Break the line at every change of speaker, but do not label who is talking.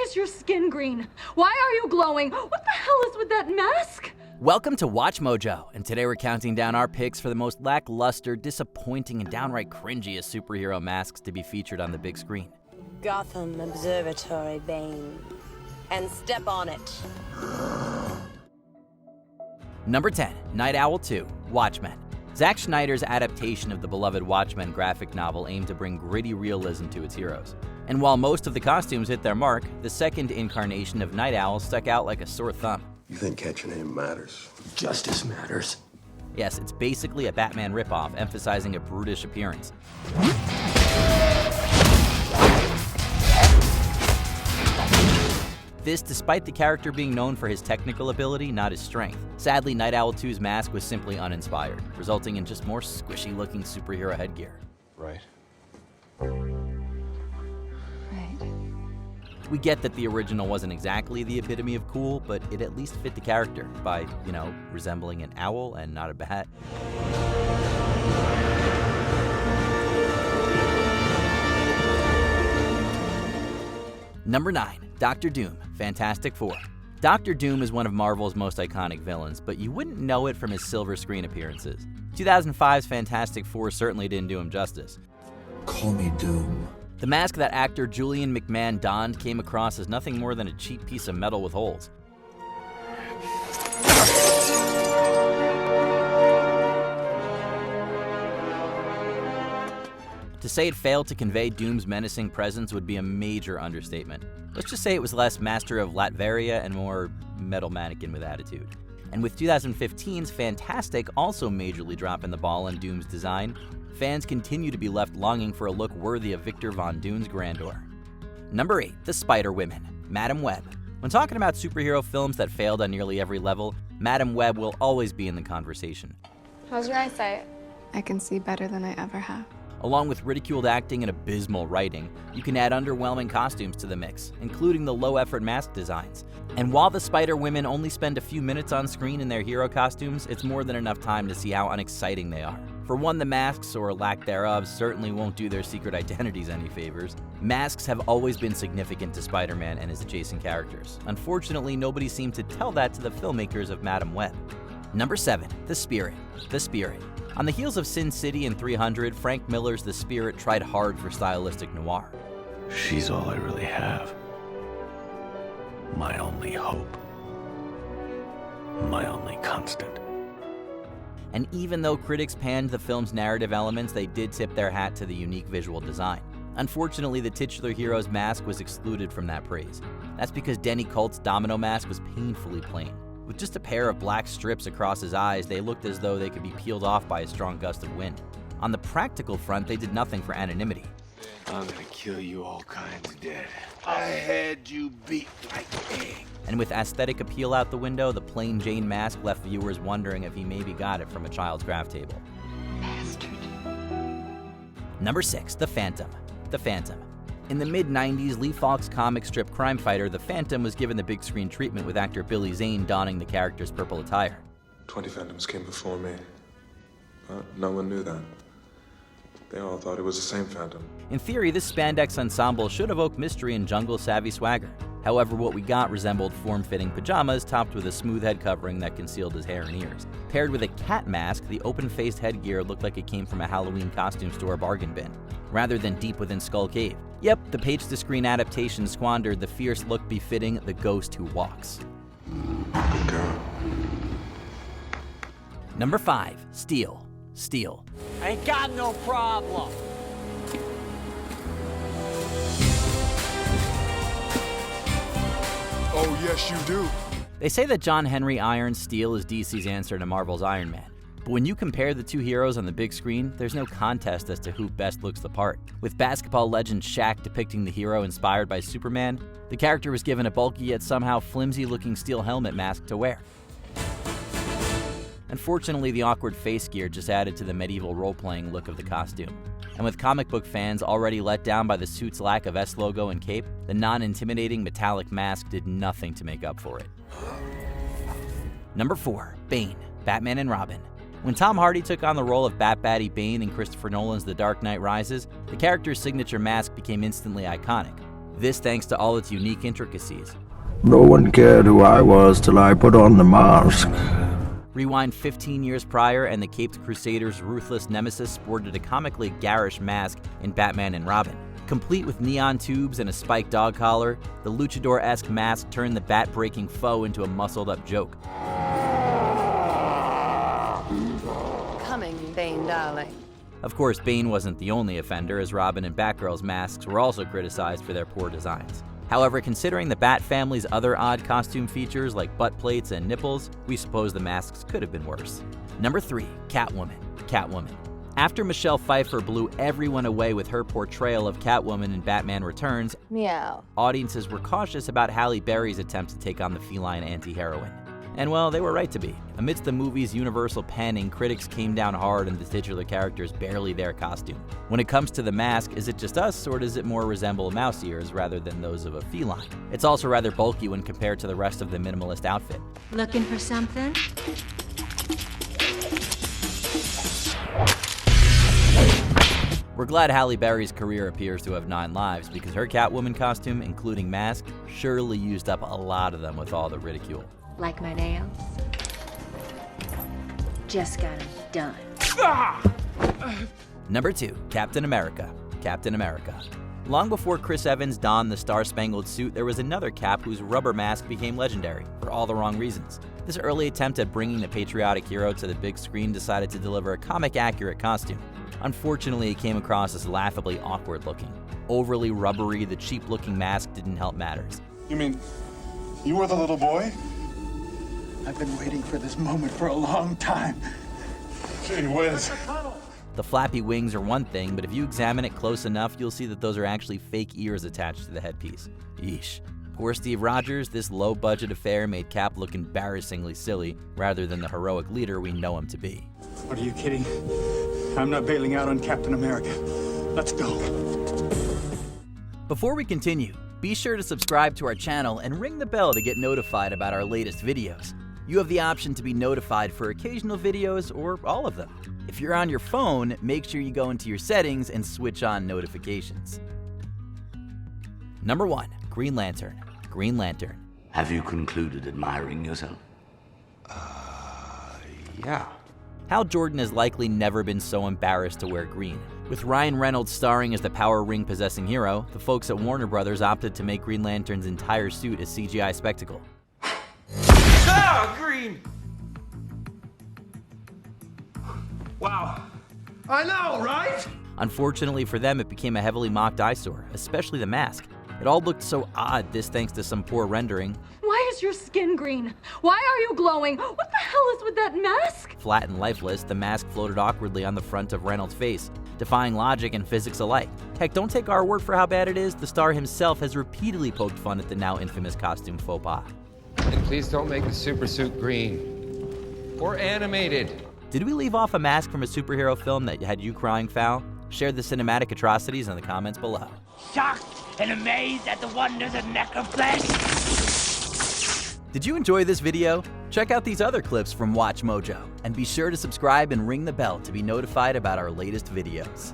is your skin green? Why are you glowing? What the hell is with that mask?
Welcome to Watch Mojo, and today we're counting down our picks for the most lackluster, disappointing, and downright cringiest superhero masks to be featured on the big screen.
Gotham Observatory, Bane. And step on it.
Number 10, Night Owl 2, Watchmen. Zack Snyder's adaptation of the beloved Watchmen graphic novel aimed to bring gritty realism to its heroes. And while most of the costumes hit their mark, the second incarnation of Night Owl stuck out like a sore thumb.
You think catching him matters?
Justice matters.
Yes, it's basically a Batman ripoff, emphasizing a brutish appearance. This despite the character being known for his technical ability, not his strength. Sadly, Night Owl 2's mask was simply uninspired, resulting in just more squishy-looking superhero headgear.
Right.
We get that the original wasn't exactly the epitome of cool, but it at least fit the character by, resembling an owl and not a bat. Number 9, Dr. Doom, Fantastic Four. Dr. Doom is one of Marvel's most iconic villains, but you wouldn't know it from his silver screen appearances. 2005's Fantastic Four certainly didn't do him justice.
Call me Doom.
The mask that actor Julian McMahon donned came across as nothing more than a cheap piece of metal with holes. To say it failed to convey Doom's menacing presence would be a major understatement. Let's just say it was less Master of Latveria and more metal mannequin with attitude. And with 2015's Fantastic also majorly dropping the ball on Doom's design, fans continue to be left longing for a look worthy of Victor Von Doom's grandeur. Number 8, The Spider-Women, Madam Web. When talking about superhero films that failed on nearly every level, Madam Web will always be in the conversation.
How's your eyesight? I can see better than I ever have.
Along with ridiculed acting and abysmal writing, you can add underwhelming costumes to the mix, including the low-effort mask designs. And while the Spider-Women only spend a few minutes on screen in their hero costumes, it's more than enough time to see how unexciting they are. For one, the masks, or lack thereof, certainly won't do their secret identities any favors. Masks have always been significant to Spider-Man and his adjacent characters. Unfortunately, nobody seemed to tell that to the filmmakers of Madam Web. Number 7, The Spirit. The Spirit. On the heels of Sin City and 300, Frank Miller's The Spirit tried hard for stylistic noir.
She's all I really have. My only hope. My only constant.
And even though critics panned the film's narrative elements, they did tip their hat to the unique visual design. Unfortunately, the titular hero's mask was excluded from that praise. That's because Denny Colt's domino mask was painfully plain. With just a pair of black strips across his eyes, they looked as though they could be peeled off by a strong gust of wind. On the practical front, they did nothing for anonymity.
I'm gonna kill you all kinds dead. I had you beat like egg.
And with aesthetic appeal out the window, the plain Jane mask left viewers wondering if he maybe got it from a child's craft table.
Bastard.
Number 6, The Phantom. The Phantom. In the mid-90s, Lee Falk's comic strip crime fighter, The Phantom, was given the big screen treatment with actor Billy Zane donning the character's purple attire.
20 Phantoms came before me, but no one knew that. They all thought it was the same Phantom.
In theory, this spandex ensemble should evoke mystery and jungle-savvy swagger. However, what we got resembled form-fitting pajamas topped with a smooth head covering that concealed his hair and ears. Paired with a cat mask, the open-faced headgear looked like it came from a Halloween costume store bargain bin, rather than deep within Skull Cave. Yep, the page-to-screen adaptation squandered the fierce look befitting the ghost who walks.
Good girl.
Number 5, Steel. Steel.
Ain't got no problem.
Oh, yes, you do.
They say that John Henry Irons Steel is DC's answer to Marvel's Iron Man. But when you compare the two heroes on the big screen, there's no contest as to who best looks the part. With basketball legend Shaq depicting the hero inspired by Superman, the character was given a bulky yet somehow flimsy-looking steel helmet mask to wear. Unfortunately, the awkward face gear just added to the medieval role-playing look of the costume. And with comic book fans already let down by the suit's lack of S logo and cape, the non-intimidating metallic mask did nothing to make up for it. Number 4, Bane, Batman and Robin. When Tom Hardy took on the role of Bat-Baddie Bane in Christopher Nolan's The Dark Knight Rises, the character's signature mask became instantly iconic. This thanks to all its unique intricacies.
No one cared who I was till I put on the mask.
Rewind 15 years prior, and the Caped Crusader's ruthless nemesis sported a comically garish mask in Batman and Robin. Complete with neon tubes and a spiked dog collar, the luchador-esque mask turned the bat-breaking foe into a muscled-up joke.
Coming, Bane, darling.
Of course, Bane wasn't the only offender, as Robin and Batgirl's masks were also criticized for their poor designs. However, considering the Bat family's other odd costume features like butt plates and nipples, we suppose the masks could have been worse. Number 3. Catwoman. Catwoman. After Michelle Pfeiffer blew everyone away with her portrayal of Catwoman in Batman Returns,
Meow.
audiences were cautious about Halle Berry's attempt to take on the feline anti-heroine. And well, they were right to be. Amidst the movie's universal panning, critics came down hard on the titular character's barely there costume. When it comes to the mask, is it just us, or does it more resemble mouse ears rather than those of a feline? It's also rather bulky when compared to the rest of the minimalist outfit.
Looking for something?
We're glad Halle Berry's career appears to have 9 lives, because her Catwoman costume, including mask, surely used up a lot of them with all the ridicule.
Like my nails? Just got them done.
Number 2. Captain America. Captain America. Long before Chris Evans donned the star-spangled suit, there was another Cap whose rubber mask became legendary, for all the wrong reasons. This early attempt at bringing the patriotic hero to the big screen decided to deliver a comic-accurate costume. Unfortunately, it came across as laughably awkward-looking. Overly rubbery, the cheap-looking mask didn't help matters.
You mean, you were the little boy? I've been waiting for this moment for a long time. Gee whiz.
The flappy wings are one thing, but if you examine it close enough, you'll see that those are actually fake ears attached to the headpiece. Yeesh. Poor Steve Rogers, this low-budget affair made Cap look embarrassingly silly, rather than the heroic leader we know him to be.
What, are you kidding? I'm not bailing out on Captain America. Let's go.
Before we continue, be sure to subscribe to our channel and ring the bell to get notified about our latest videos. You have the option to be notified for occasional videos or all of them. If you're on your phone, make sure you go into your settings and switch on notifications. Number 1. Green Lantern. Green Lantern.
Have you concluded admiring yourself?
Yeah.
Hal Jordan has likely never been so embarrassed to wear green. With Ryan Reynolds starring as the power ring-possessing hero, the folks at Warner Brothers opted to make Green Lantern's entire suit a CGI spectacle.
Ah, green! Wow. I know, right?
Unfortunately for them, it became a heavily mocked eyesore, especially the mask. It all looked so odd, this thanks to some poor rendering.
Why is your skin green? Why are you glowing? What the hell is with that mask?
Flat and lifeless, the mask floated awkwardly on the front of Reynolds' face, defying logic and physics alike. Heck, don't take our word for how bad it is. The star himself has repeatedly poked fun at the now infamous costume faux pas.
And please don't make the super suit green. Or animated.
Did we leave off a mask from a superhero film that had you crying foul? Share the cinematic atrocities in the comments below.
Shocked and amazed at the wonders of necroflesh.
Did you enjoy this video? Check out these other clips from WatchMojo, and be sure to subscribe and ring the bell to be notified about our latest videos.